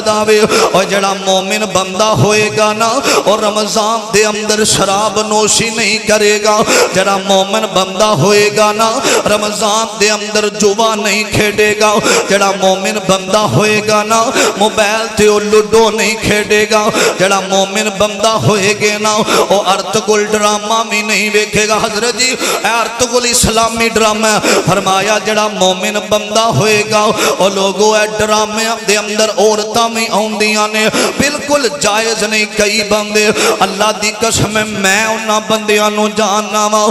داوے اور جڑا مومن بندہ ہوئے گا نا اور رمضان دے اندر شراب نوشی نہیں کرے گا، جڑا مومن بندہ ہوئے گا نا رمضان دے اندر جوا نہیں کھیڑے گا، جڑا مومن بندہ ہوئے گا نا موبائل تے لڈو نہیں کھیڑے گا، جڑا مومن بندہ ہوئے گے نا وہ ارتگل ڈرامہ بھی نہیں ویکھے گا۔ حضرت جی ارتگل اسلامی ڈرامہ فرمایا جڑا مومن بندہ ہوئے گا اور لوگوں اے ڈرامے دے اندر عورتاں میں آؤندیاں نے بالکل جائز نہیں۔ کئی بندے اللہ دی قسم میں انہاں بندیاں نو جاننا وا،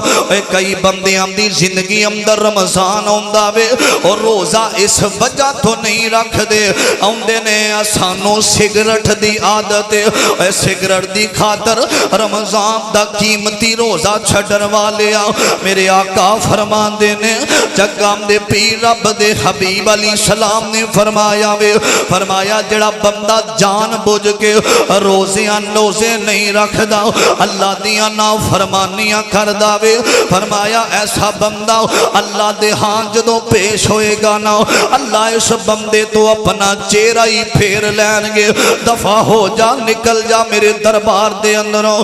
کئی بندیاں دی زندگی اندر رمضان آوندا وے اور روزہ اس وجہ تو نہیں رکھ دے آوندے نے سانو سگرٹ دی عادت ہے، سگرٹ دی خاطر رمضان دا قیمتی روزہ چھڈن والے آ میرے آقا فرماندے نے جگام دے پیر رب دے حبیب علیہ السلام نے فرمایا وے، فرمایا جڑا بندہ جان بوجھ کے روزیاں نوزے نہیں رکھدا اللہ دیاں نافرمانیاں کردا وے، فرمایا ایسا بندہ اللہ دے ہاں جدوں پیش ہوئے گا نا اللہ اس بندے تو اپنا چہرہ ہی پھیر لین گے، دفع ہو جا نکل جا میرے دربار دے اندروں۔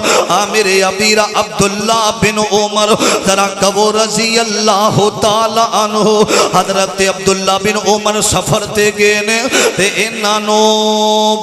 میرے ابیرہ عبداللہ بن عمر ذرا کہو رضی اللہ تعالی عنہ، حضرت عبداللہ بن عمر سفر تے گئے نے تے انہاں نو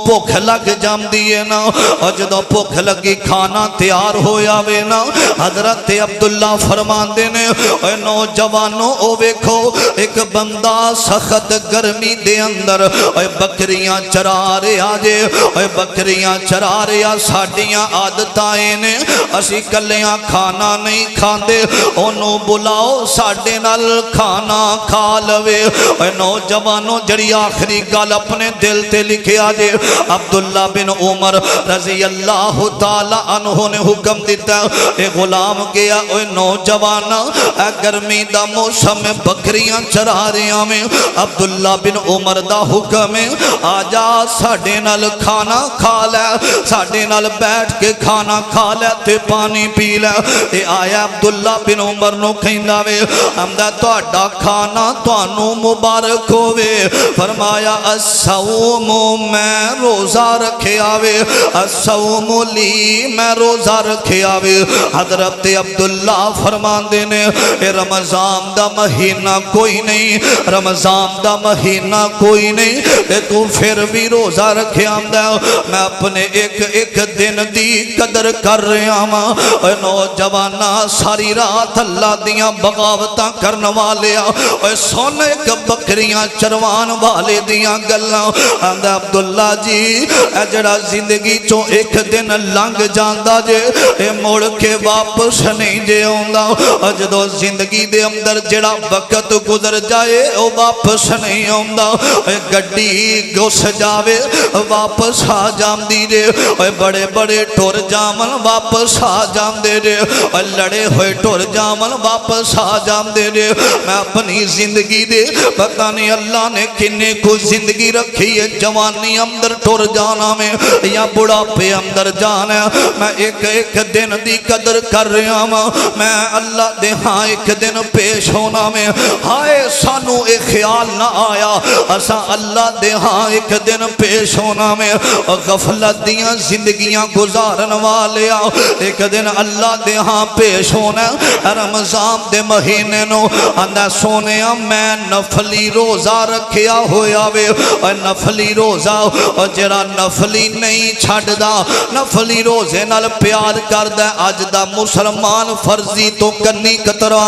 بھوک لگ جاندی ہے نا اور جدوں بھوک لگی کھانا تیار ہویا وے نا حضرت عبداللہ فرماندے نے اے نوجوانوں او ویکھو ایک بندہ سخت گرمی دے اندر اے بکریاں چرا رہا جے، اے بکریاں چرا رہا ساڈیاں عادتیں نے اسی کلیاں کھانا نہیں کھاندے انہوں بلاؤ ساڈے نال کھانا کھا لوے۔ اے نوجوانوں جڑی آخری گل اپنے دل تے لکھیا جے عبداللہ بن عمر رضی اللہ تعالی عنہ نے حکم دیتا اے غلام گیا اے نوجوانا اے گرمی دا موسم بکریاں چرا رہا میں عبداللہ بن عمر دا حکم ہے آجا ساڈے نال کھانا کھا لے، ساڈے نال بیٹھ کے کھانا کھا لے تے پانی پی لے۔ اے آیا عبداللہ بن عمر نو کہندا وے ہمدا تہاڈا کھانا تانوں مبارک ہووے، فرمایا الصوم میں روزہ رکھیا وے، الصوم لی میں روزہ رکھیا وے۔ حضرت عبداللہ فرماندے نے اے رمضان دا مہینہ کوئی نہیں، رمضان دا مہینہ کوئی نہیں تے تو پھر بھی روزہ رکھیا ہوندا، میں اپنے ایک دن دی قدر کر رہا ہاں۔ اے نوجوانا ساری رات اللہ دیاں بغاوتاں کرن والے اے سن ایک بکریاں چروان والے دیاں گلاں آندا عبداللہ جی اے جڑا زندگی چوں ایک دن لنگ جاندا جے اے موڑ کے واپس نہیں جے آوندا، جدوں زندگی دے اندر جڑا وقت گزر جائے او واپس نہیں آوندا، اے گڈی گھس جاوے واپس آ جاندی جے، اے بڑے بڑے ٹر جاون واپس آ جاندے جے، اے لڑے ہوئے ٹر جاون واپس آ جاندے جے۔ میں اپنی زندگی دے پتہ نہیں اللہ نے کنے کو زندگی رکھی ہے، جوانی اندر ٹر جانا میں یا بڑھاپے اندر جانا، میں ایک دن دی قدر کر رہا ہوں، میں اللہ دے ہاں ایک دن پیش ہونا میں ہائے سانو ایک خیال نہ آیا اسا اللہ دے ہاں ایک دن پیش ہونا میں غفلت دیاں زندگیاں گزارن والے ایک دن اللہ دے ہاں پیش ہونا۔ رمضان دے مہینے نو اندہ سونے میں نفلی روزہ رکھیا ہویا وے، نفلی روزہ جڑا نفلی نہیں چھڑ دا نفلی روزے نال پیار کر دا اج دا مسلمان فرضی تو کنی کترا